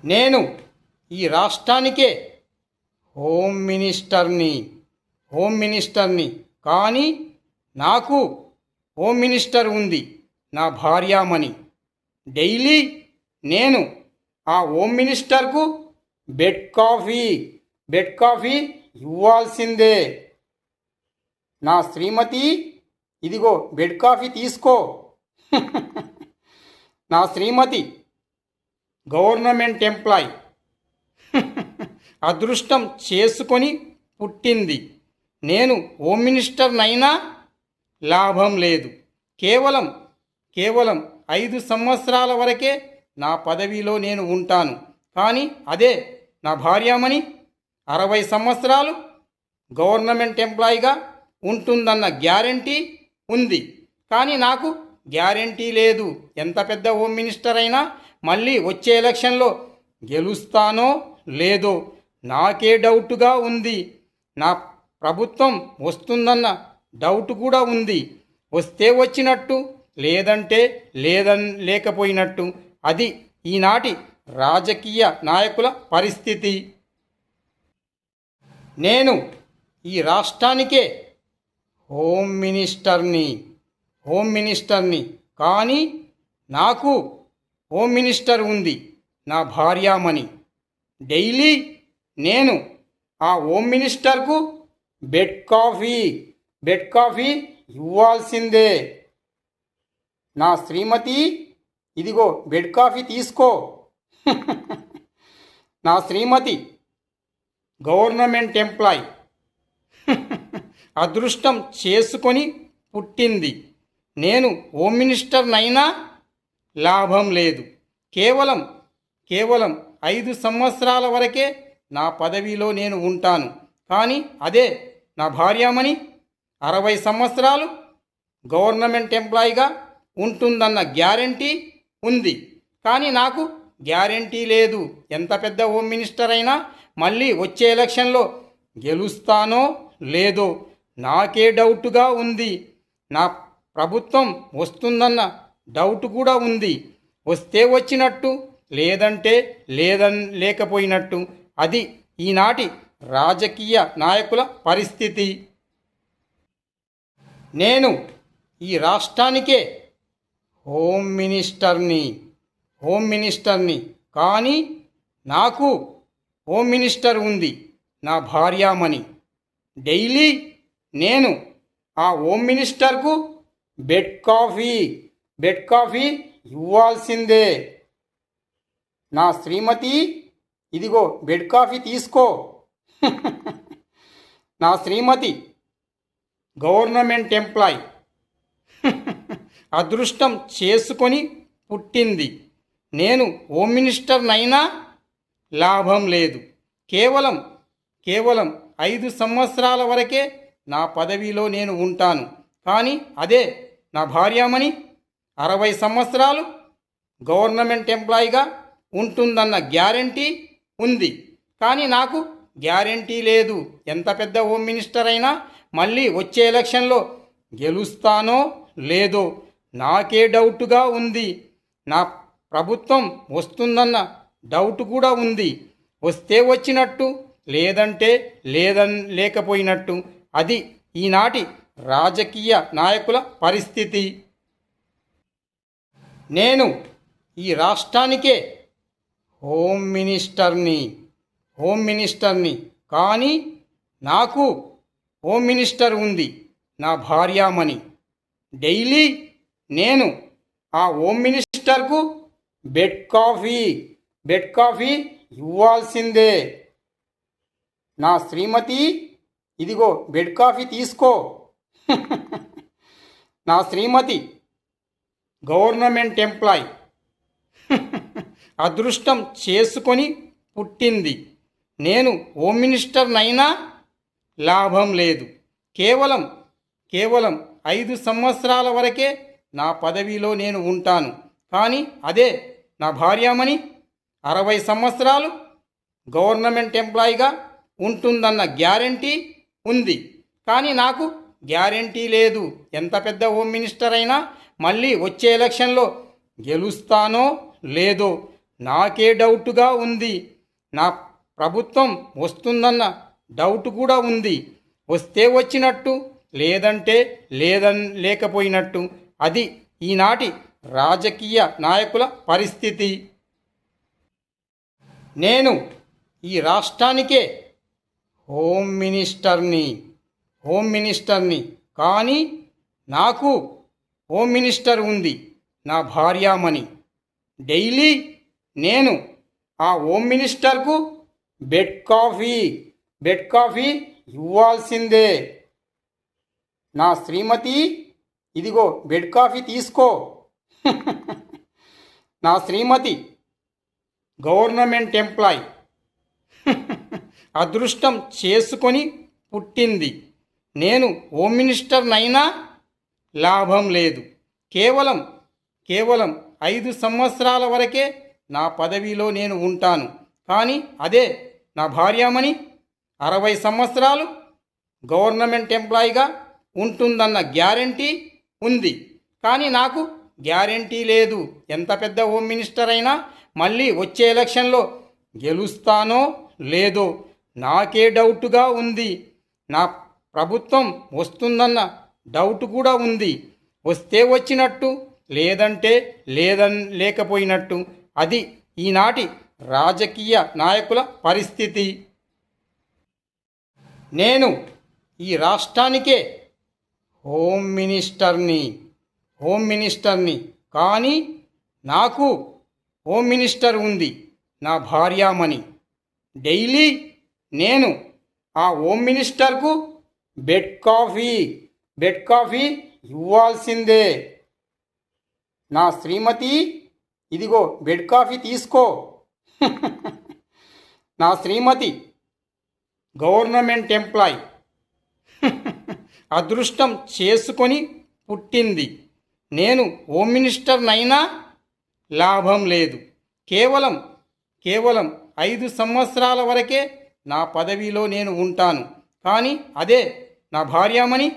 నేను ఈ రాష్ట్రానికే హోమ్ మినిస్టర్ని. కానీ నాకు హోమ్ మినిస్టర్ ఉంది, నా భార్యామణి. డైలీ నేను ఆ హోమ్ మినిస్టర్కు బెడ్ కాఫీ ఇవ్వాల్సిందే. నా శ్రీమతి, ఇదిగో బెడ్ కాఫీ తీసుకో. నా శ్రీమతి గవర్నమెంట్ ఎంప్లాయ్. అదృష్టం చేసుకొని పుట్టింది. నేను హోమ్ మినిస్టర్నైనా లాభం లేదు. కేవలం 5 సంవత్సరాల వరకే నా పదవిలో నేను ఉంటాను. కానీ అదే నా భార్యామణి 60 సంవత్సరాలు గవర్నమెంట్ ఎంప్లాయీగా ఉంటుందన్న గ్యారంటీ ఉంది. కానీ నాకు గ్యారంటీ లేదు. ఎంత పెద్ద హోమ్ మినిస్టర్ అయినా మళ్ళీ వచ్చే ఎలక్షన్లో గెలుస్తానో లేదో నాకే డౌట్గా ఉంది. నా ప్రభుత్వం వస్తుందన్న డౌట్ కూడా ఉంది. వస్తే వచ్చినట్టు, లేదంటే లేకపోయినట్టు. అది ఈనాటి రాజకీయ నాయకుల పరిస్థితి. నేను ఈ రాష్ట్రానికే హోమ్ మినిస్టర్ని. కానీ నాకు హోమ్ మినిస్టర్ ఉంది, నా భార్యామణి. డైలీ నేను ఆ హోమ్ మినిస్టర్కు బెడ్ కాఫీ ఇవ్వాల్సిందే. నా శ్రీమతి, ఇదిగో బెడ్ కాఫీ తీసుకో. నా శ్రీమతి గవర్నమెంట్ ఎంప్లాయ్. అదృష్టం చేసుకొని పుట్టింది. నేను హోమ్ మినిస్టర్నైనా లాభం లేదు. కేవలం 5 సంవత్సరాల వరకే నా పదవిలో నేను ఉంటాను. కానీ అదే నా భార్యామణి 60 సంవత్సరాలు గవర్నమెంట్ ఎంప్లాయీగా ఉంటుందన్న గ్యారంటీ ఉంది. కానీ నాకు గ్యారంటీ లేదు. ఎంత పెద్ద హోమ్ మినిస్టర్ అయినా మళ్ళీ వచ్చే ఎలక్షన్లో గెలుస్తానో లేదో నాకే డౌట్గా ఉంది. నా ప్రభుత్వం వస్తుందన్న డౌట్ కూడా ఉంది. వస్తే వచ్చినట్టు, లేదంటే లేకపోయినట్టు. అది ఈనాటి రాజకీయ నాయకుల పరిస్థితి. నేను ఈ రాష్ట్రానికే హోమ్ మినిస్టర్ని. కానీ నాకు హోమ్ మినిస్టర్ ఉంది, నా భార్యామణి. డైలీ నేను ఆ హోమ్ మినిస్టర్కు బెడ్ కాఫీ ఇవ్వాల్సిందే. నా శ్రీమతి, ఇదిగో బెడ్ కాఫీ తీసుకో. నా శ్రీమతి గవర్నమెంట్ ఎంప్లాయ్. అదృష్టం చేసుకొని పుట్టింది. నేను హోమ్ మినిస్టర్నైనా లాభం లేదు. కేవలం 5 సంవత్సరాల వరకే నా పదవిలో నేను ఉంటాను. కానీ అదే నా భార్యామణి 60 సంవత్సరాలు గవర్నమెంట్ ఎంప్లాయీగా ఉంటుందన్న గ్యారంటీ ఉంది. కానీ నాకు గ్యారంటీ లేదు. ఎంత పెద్ద హోమ్ మినిస్టర్ అయినా మళ్ళీ వచ్చే ఎలక్షన్లో గెలుస్తానో లేదో నాకే డౌట్గా ఉంది. నా ప్రభుత్వం వస్తుందన్న డౌట్ కూడా ఉంది. వస్తే వచ్చినట్టు, లేదంటే లేకపోయినట్టు. అది ఈనాటి రాజకీయ నాయకుల పరిస్థితి. నేను ఈ రాష్ట్రానికే హోమ్ మినిస్టర్ని. కానీ నాకు హోమ్ మినిస్టర్ ఉంది, నా భార్యామణి. డైలీ నేను ఆ హోమ్ మినిస్టర్కు బెడ్ కాఫీ ఇవ్వాల్సిందే. నా శ్రీమతి, ఇదిగో బెడ్ కాఫీ తీసుకో. నా శ్రీమతి గవర్నమెంట్ ఎంప్లాయ్. అదృష్టం చేసుకొని పుట్టింది. నేను హోమ్ మినిస్టర్నైనా లాభం లేదు. కేవలం 5 సంవత్సరాల వరకే నా పదవిలో నేను ఉంటాను. కానీ అదే నా భార్యామణి 60 సంవత్సరాలు గవర్నమెంట్ ఎంప్లాయీగా ఉంటుందన్న గ్యారంటీ ఉంది. కానీ నాకు గ్యారంటీ లేదు. ఎంత పెద్ద హోమ్ మినిస్టర్ అయినా మళ్ళీ వచ్చే ఎలక్షన్లో గెలుస్తానో లేదో నాకే డౌటుగా ఉంది. నా ప్రభుత్వం వస్తుందన్న డౌట్ కూడా ఉంది. వస్తే వచ్చినట్టు, లేదంటే లేకపోయినట్టు. అది ఈనాటి రాజకీయ నాయకుల పరిస్థితి. నేను ఈ రాష్ట్రానికే హోమ్ మినిస్టర్ని. కానీ నాకు హోమ్ మినిస్టర్ ఉంది, నా భార్యామణి. డైలీ నేను ఆ హోమ్ మినిస్టర్కు బెడ్ కాఫీ ఇవ్వాల్సిందే. నా శ్రీమతి, ఇదిగో బెడ్ కాఫీ తీసుకో. నా శ్రీమతి గవర్నమెంట్ ఎంప్లాయ్. అదృష్టం చేసుకొని పుట్టింది. నేను హోమ్ మినిస్టర్నైనా లాభం లేదు. కేవలం 5 సంవత్సరాల వరకే నా పదవిలో నేను ఉంటాను. కానీ అదే నా భార్యామణి 60 సంవత్సరాలు గవర్నమెంట్ ఎంప్లాయీగా ఉంటుందన్న గ్యారంటీ ఉంది. కానీ నాకు గ్యారంటీ లేదు. ఎంత పెద్ద హోమ్ మినిస్టర్ అయినా మళ్ళీ వచ్చే ఎలక్షన్లో గెలుస్తానో లేదో నాకే డౌటుగా ఉంది. నా ప్రభుత్వం వస్తుందన్న డౌట్ కూడా ఉంది. వస్తే వచ్చినట్టు, లేదంటే లేకపోయినట్టు. అది ఈనాటి రాజకీయ నాయకుల పరిస్థితి. నేను ఈ రాష్ట్రానికే హోమ్ మినిస్టర్ని. కానీ నాకు హోమ్ మినిస్టర్ ఉంది, నా భార్యామణి. డైలీ నేను ఆ హోమ్ మినిస్టర్కు బెడ్ కాఫీ ఇవ్వాల్సిందే. నా శ్రీమతి, ఇదిగో బెడ్ కాఫీ తీసుకో. నా శ్రీమతి గవర్నమెంట్ ఎంప్లాయ్. అదృష్టం చేసుకొని పుట్టింది. నేను హోమ్ మినిస్టర్నైనా లాభం లేదు. కేవలం 5 సంవత్సరాల వరకే నా పదవిలో నేను ఉంటాను. కానీ అదే నా భార్యామణి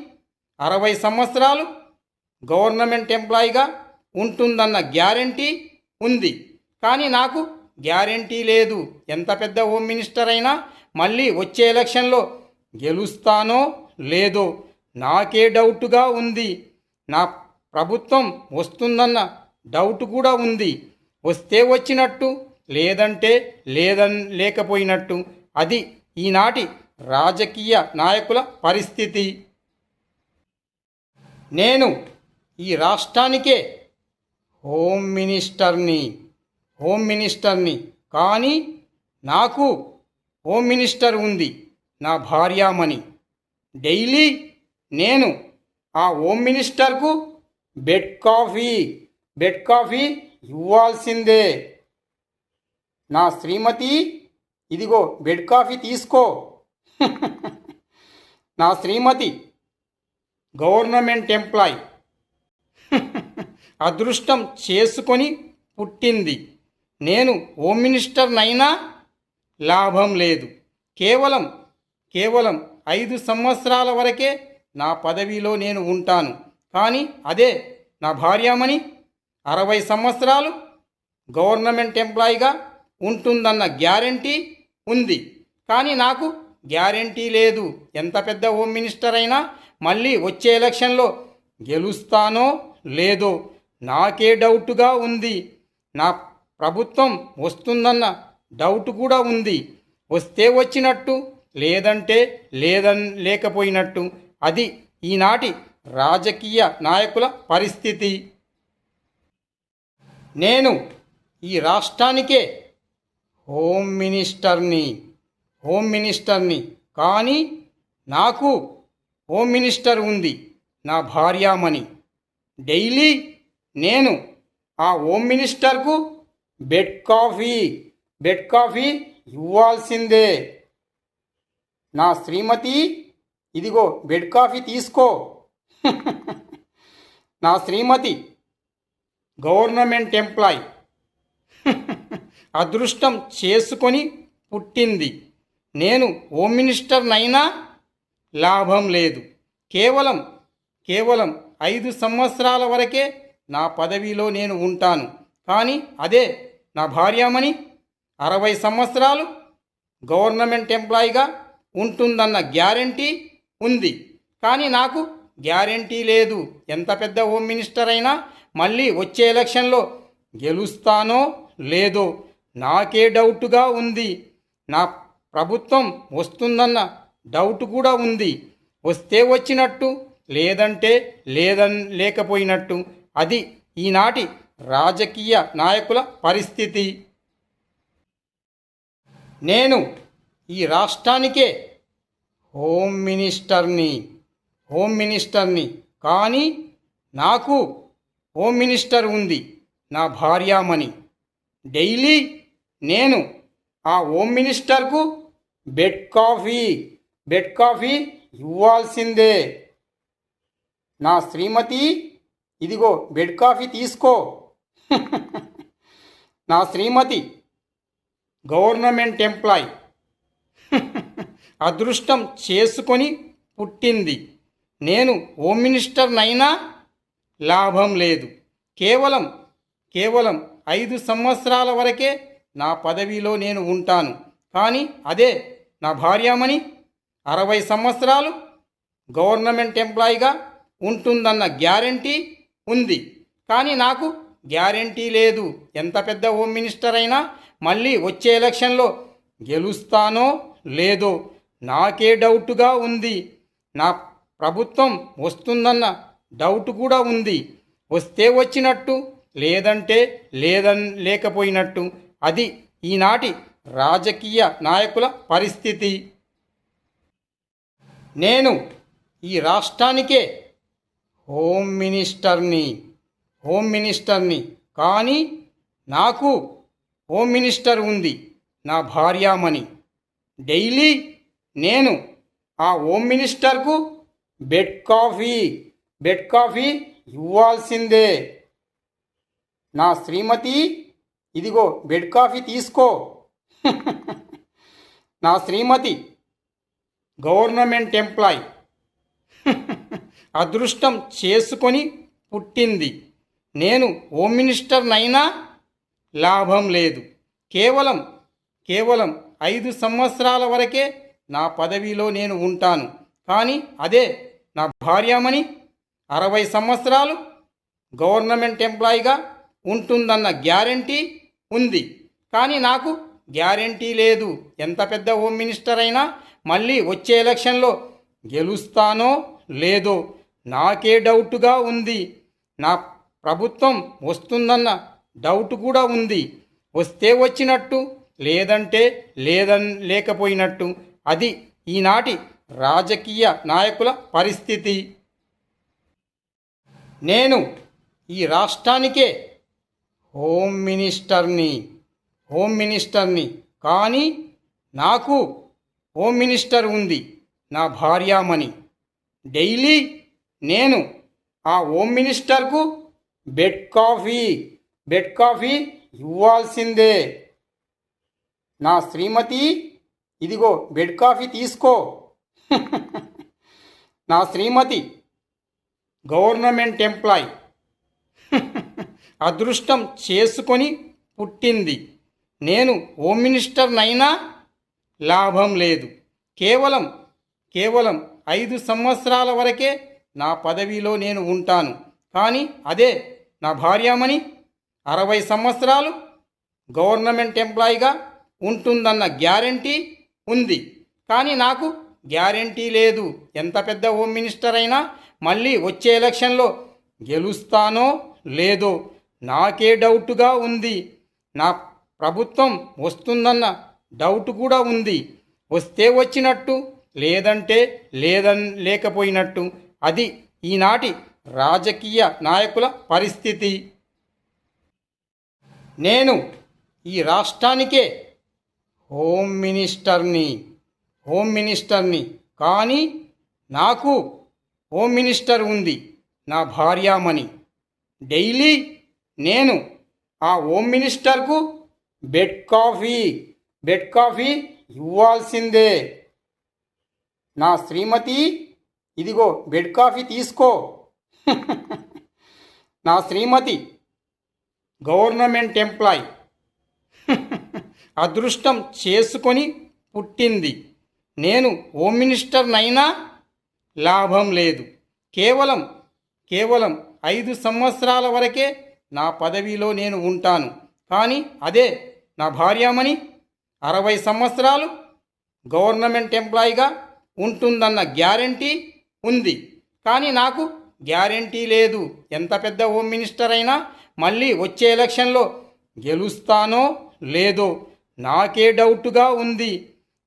60 సంవత్సరాలు గవర్నమెంట్ ఎంప్లాయీగా ఉంటుందన్న గ్యారంటీ ఉంది. కానీ నాకు గ్యారంటీ లేదు. ఎంత పెద్ద హోమ్ మినిస్టర్ అయినా మళ్ళీ వచ్చే ఎలక్షన్లో గెలుస్తానో లేదో నాకే డౌటుగా ఉంది. నా ప్రభుత్వం వస్తుందన్న డౌట్ కూడా ఉంది. వస్తే వచ్చినట్టు, లేదంటే లేకపోయినట్టు. అది ఈనాటి రాజకీయ నాయకుల పరిస్థితి. నేను ఈ రాష్ట్రానికే హోమ్ మినిస్టర్ని. కానీ నాకు హోమ్ మినిస్టర్ ఉంది, నా భార్యామణి. డైలీ నేను ఆ హోమ్ మినిస్టర్కు బెడ్ కాఫీ ఇవ్వాల్సిందే. నా శ్రీమతి, ఇదిగో బెడ్ కాఫీ తీసుకో. నా శ్రీమతి గవర్నమెంట్ ఎంప్లాయ్. అదృష్టం చేసుకొని పుట్టింది. నేను హోమ్ మినిస్టర్నైనా లాభం లేదు. కేవలం 5 సంవత్సరాల వరకే నా పదవిలో నేను ఉంటాను. కానీ అదే నా భార్యామణి 60 సంవత్సరాలు గవర్నమెంట్ ఎంప్లాయీగా ఉంటుందన్న గ్యారంటీ ఉంది. కానీ నాకు గ్యారంటీ లేదు. ఎంత పెద్ద హోమ్ మినిస్టర్ అయినా మళ్ళీ వచ్చే ఎలక్షన్లో గెలుస్తానో లేదో నాకే డౌటుగా ఉంది. నా ప్రభుత్వం వస్తుందన్న డౌట్ కూడా ఉంది. వస్తే వచ్చినట్టు, లేదంటే లేకపోయినట్టు. అది ఈనాటి రాజకీయ నాయకుల పరిస్థితి. నేను ఈ రాష్ట్రానికే హోమ్ మినిస్టర్ని. కానీ నాకు హోమ్ మినిస్టర్ ఉంది, నా భార్యామణి. డైలీ నేను ఆ హోమ్ మినిస్టర్కు బెడ్ కాఫీ ఇవ్వాల్సిందే. నా శ్రీమతి, ఇదిగో బెడ్ కాఫీ తీసుకో. నా శ్రీమతి గవర్నమెంట్ ఎంప్లాయ్. అదృష్టం చేసుకొని పుట్టింది. నేను హోమ్ మినిస్టర్నైనా లాభం లేదు. కేవలం 5 సంవత్సరాల వరకే నా పదవిలో నేను ఉంటాను. కానీ అదే నా భార్యామణి 60 సంవత్సరాలు గవర్నమెంట్ ఎంప్లాయీగా ఉంటుందన్న గ్యారంటీ ఉంది. కానీ నాకు గ్యారంటీ లేదు. ఎంత పెద్ద హోమ్ మినిస్టర్ అయినా మళ్ళీ వచ్చే ఎలక్షన్లో గెలుస్తానో లేదో నాకే డౌట్గా ఉంది. నా ప్రభుత్వం వస్తుందన్న డౌట్ కూడా ఉంది. వస్తే వచ్చినట్టు, లేదంటే లేకపోయినట్టు. అది ఈనాటి రాజకీయ నాయకుల పరిస్థితి. నేను ఈ రాష్ట్రానికే హోమ్ మినిస్టర్ని కానీ నాకు హోమ్ మినిస్టర్ ఉంది, నా భార్యామణి. డైలీ నేను ఆ హోమ్ మినిస్టర్కు బెడ్ కాఫీ ఇవ్వాల్సిందే. నా శ్రీమతి, ఇదిగో బెడ్ కాఫీ తీసుకో. నా శ్రీమతి గవర్నమెంట్ ఎంప్లాయ్, అదృష్టం చేసుకొని పుట్టింది. నేను హోమ్ మినిస్టర్నైనా లాభం లేదు. కేవలం 5 సంవత్సరాల వరకే నా పదవిలో నేను ఉంటాను. కానీ అదే నా భార్యామణి 60 సంవత్సరాలు గవర్నమెంట్ ఎంప్లాయీగా ఉంటుందన్న గ్యారంటీ ఉంది. కానీ నాకు గ్యారంటీ లేదు. ఎంత పెద్ద హోమ్ మినిస్టర్ అయినా మళ్ళీ వచ్చే ఎలక్షన్లో గెలుస్తానో లేదో నాకే డౌట్గా ఉంది. నా ప్రభుత్వం వస్తుందన్న డౌట్ కూడా ఉంది. వస్తే వచ్చినట్టు, లేదంటే లేకపోయినట్టు. అది ఈనాటి రాజకీయ నాయకుల పరిస్థితి. నేను ఈ రాష్ట్రానికే హోమ్ మినిస్టర్ని కానీ నాకు హోమ్ మినిస్టర్ ఉంది, నా భార్యామణి. డైలీ నేను ఆ హోమ్ మినిస్టర్కు బెడ్ కాఫీ ఇవ్వాల్సిందే. నా శ్రీమతి, ఇదిగో బెడ్ కాఫీ తీసుకో. నా శ్రీమతి గవర్నమెంట్ ఎంప్లాయ్, అదృష్టం చేసుకొని పుట్టింది. నేను హోమ్ మినిస్టర్నైనా లాభం లేదు. కేవలం 5 సంవత్సరాల వరకే నా పదవిలో నేను ఉంటాను. కానీ అదే నా భార్యామణి 60 సంవత్సరాలు గవర్నమెంట్ ఎంప్లాయీగా ఉంటుందన్న గ్యారంటీ ఉంది. కానీ నాకు గ్యారంటీ లేదు. ఎంత పెద్ద హోమ్ మినిస్టర్ అయినా మళ్ళీ వచ్చే ఎలక్షన్లో గెలుస్తానో లేదో నాకే డౌట్గా ఉంది. నా ప్రభుత్వం వస్తుందన్న డౌట్ కూడా ఉంది. వస్తే వచ్చినట్టు, లేదంటే లేకపోయినట్టు. అది ఈనాటి రాజకీయ నాయకుల పరిస్థితి. నేను ఈ రాష్ట్రానికే హోమ్ మినిస్టర్ని కానీ నాకు హోమ్ మినిస్టర్ ఉంది, నా భార్యామణి. డైలీ నేను ఆ హోమ్ మినిస్టర్కు బెడ్ కాఫీ ఇవ్వాల్సిందే. నా శ్రీమతి, ఇదిగో బెడ్ కాఫీ తీసుకో. నా శ్రీమతి గవర్నమెంట్ ఎంప్లాయ్, అదృష్టం చేసుకొని పుట్టింది. నేను హోమ్ మినిస్టర్నైనా లాభం లేదు. కేవలం 5 సంవత్సరాల వరకే నా పదవిలో నేను ఉంటాను. కానీ అదే నా భార్యామణి 60 సంవత్సరాలు గవర్నమెంట్ ఎంప్లాయీగా ఉంటుందన్న గ్యారంటీ ఉంది. కానీ నాకు గ్యారంటీ లేదు. ఎంత పెద్ద హోమ్ మినిస్టర్ అయినా మళ్ళీ వచ్చే ఎలక్షన్లో గెలుస్తానో లేదో నాకే డౌట్గా ఉంది. నా ప్రభుత్వం వస్తుందన్న డౌట్ కూడా ఉంది. వస్తే వచ్చినట్టు, లేదంటే లేకపోయినట్టు. అది ఈనాటి రాజకీయ నాయకుల పరిస్థితి. నేను ఈ రాష్ట్రానికే హోమ్ మినిస్టర్ని కానీ నాకు హోమ్ మినిస్టర్ ఉంది, నా భార్యామణి. డైలీ నేను ఆ హోమ్ మినిస్టర్కు బెడ్ కాఫీ ఇవ్వాల్సిందే. నా శ్రీమతి, ఇదిగో బెడ్ కాఫీ తీసుకో. నా శ్రీమతి గవర్నమెంట్ ఎంప్లాయ్, అదృష్టం చేసుకొని పుట్టింది. నేను హోమ్ మినిస్టర్నైనా లాభం లేదు. కేవలం కేవలం 5 సంవత్సరాల వరకే నా పదవిలో నేను ఉంటాను. కానీ అదే నా భార్యామణి 60 సంవత్సరాలు గవర్నమెంట్ ఎంప్లాయీగా ఉంటుందన్న గ్యారంటీ ఉంది. కానీ నాకు గ్యారంటీ లేదు. ఎంత పెద్ద హోమ్ మినిస్టర్ అయినా మళ్ళీ వచ్చే ఎలక్షన్లో గెలుస్తానో లేదో నాకే డౌట్గా ఉంది.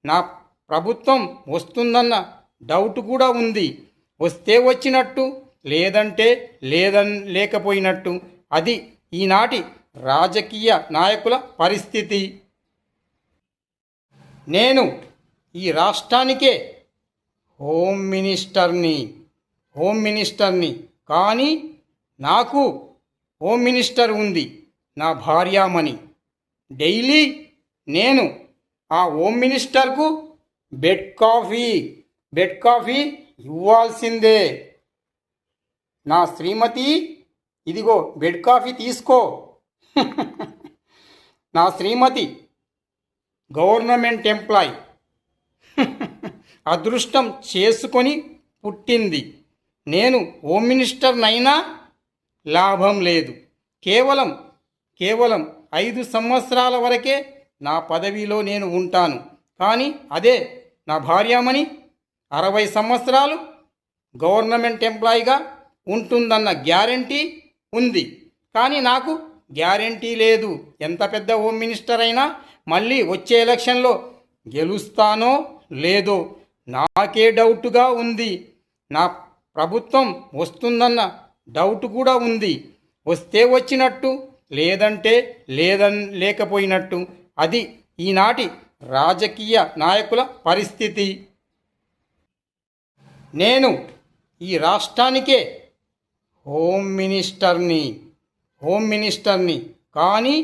నా ప్రభుత్వం వస్తుందన్న డౌట్ కూడా ఉంది. వస్తే వచ్చినట్టు, లేదంటే లేకపోయినట్టు. అది ఈనాటి రాజకీయ నాయకుల పరిస్థితి. నేను ఈ రాష్ట్రానికే హోమ్ మినిస్టర్ని. కానీ నాకు హోమ్ మినిస్టర్ ఉంది, నా భార్యామణి. డైలీ నేను ఆ హోమ్ మినిస్టర్కు బెడ్ కాఫీ ఇవ్వాల్సిందే. నా శ్రీమతి, ఇదిగో బెడ్ కాఫీ తీసుకో. నా శ్రీమతి గవర్నమెంట్ ఎంప్లాయ్, అదృష్టం చేసుకొని పుట్టింది. నేను హోమ్ మినిస్టర్నైనా లాభం లేదు. కేవలం 5 సంవత్సరాల వరకే నా పదవిలో నేను ఉంటాను. కానీ అదే నా భార్యామణి 60 సంవత్సరాలు గవర్నమెంట్ ఎంప్లాయీగా ఉంటుందన్న గ్యారంటీ ఉంది. కానీ నాకు గ్యారంటీ లేదు. ఎంత పెద్ద హోమ్ మినిస్టర్ అయినా మళ్ళీ వచ్చే ఎలక్షన్లో గెలుస్తానో లేదో నాకే డౌట్గా ఉంది. నా ప్రభుత్వం వస్తుందన్న డౌట్ కూడా ఉంది. వస్తే వచ్చినట్టు, లేదంటే లేకపోయినట్టు. అది ఈనాటి రాజకీయ నాయకుల పరిస్థితి. నేను ఈ రాష్ట్రానికే హోమ్ మినిస్టర్ని. కానీ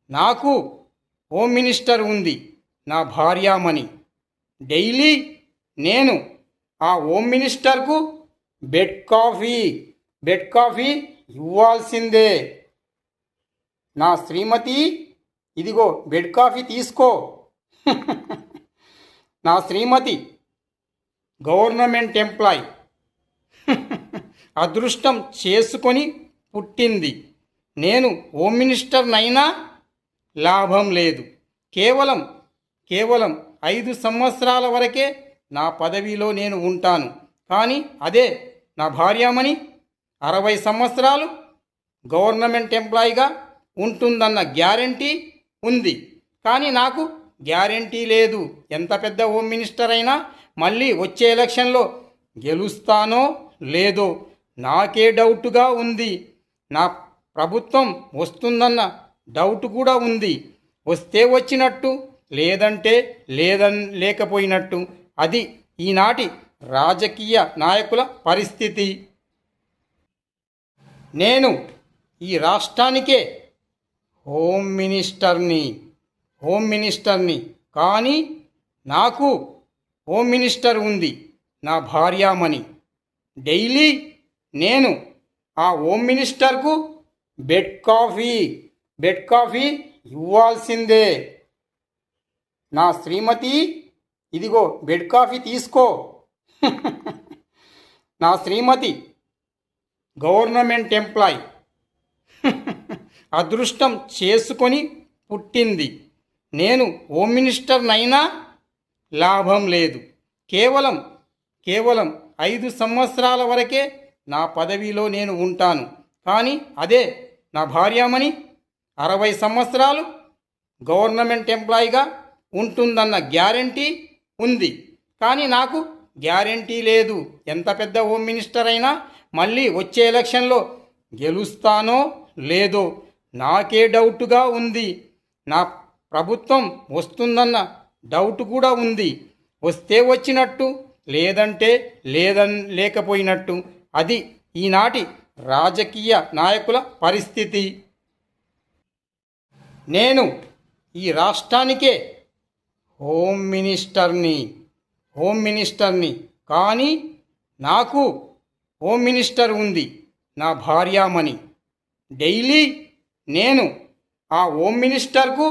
నాకు హోమ్ మినిస్టర్ ఉంది, నా భార్యామణి. డైలీ నేను ఆ హోమ్ మినిస్టర్కు బెడ్ కాఫీ ఇవ్వాల్సిందే. నా శ్రీమతి, ఇదిగో బెడ్ కాఫీ తీసుకో. నా శ్రీమతి గవర్నమెంట్ ఎంప్లాయ్, అదృష్టం చేసుకొని పుట్టింది. నేను హోమ్ మినిస్టర్నైనా లాభం లేదు. కేవలం 5 సంవత్సరాల వరకే నా పదవిలో నేను ఉంటాను. కానీ అదే నా భార్యామణి 60 సంవత్సరాలు గవర్నమెంట్ ఎంప్లాయీగా ఉంటుందన్న గ్యారంటీ ఉంది. కానీ నాకు గ్యారంటీ లేదు. ఎంత పెద్ద హోమ్ మినిస్టర్ అయినా మళ్ళీ వచ్చే ఎలక్షన్లో గెలుస్తానో లేదో నాకే డౌట్గా ఉంది. నా ప్రభుత్వం వస్తుందన్న డౌట్ కూడా ఉంది. వస్తే వచ్చినట్టు, లేదంటే లేకపోయినట్టు. అది ఈనాటి రాజకీయ నాయకుల పరిస్థితి. నేను ఈ రాష్ట్రానికే హోమ్ మినిస్టర్ని. కానీ నాకు హోమ్ మినిస్టర్ ఉంది, నా భార్యామణి. డైలీ నేను ఆ హోమ్ మినిస్టర్కు బెడ్ కాఫీ ఇవ్వాల్సిందే. నా శ్రీమతి, ఇదిగో బెడ్ కాఫీ తీసుకో. నా శ్రీమతి గవర్నమెంట్ ఎంప్లాయ్, అదృష్టం చేసుకొని పుట్టింది. నేను హోమ్ మినిస్టర్నైనా లాభం లేదు. కేవలం 5 సంవత్సరాల వరకే నా పదవిలో నేను ఉంటాను. కానీ అదే నా భార్యామణి 60 సంవత్సరాలు గవర్నమెంట్ ఎంప్లాయీగా ఉంటుందన్న గ్యారంటీ ఉంది. కానీ నాకు గ్యారంటీ లేదు. ఎంత పెద్ద హోమ్ మినిస్టర్ అయినా మళ్ళీ వచ్చే ఎలక్షన్లో గెలుస్తానో లేదో నాకే డౌట్గా ఉంది. నా ప్రభుత్వం వస్తుందన్న డౌట్ కూడా ఉంది. వస్తే వచ్చినట్టు, లేదంటే లేకపోయినట్టు. అది ఈనాటి రాజకీయ నాయకుల పరిస్థితి. నేను ఈ రాష్ట్రానికే హోమ్ మినిస్టర్ని. కానీ నాకు హోమ్ మినిస్టర్ ఉంది, నా భార్యామణి. డైలీ నేను ఆ హోమ్ మినిస్టర్కు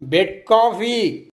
బెడ్ కాఫీ.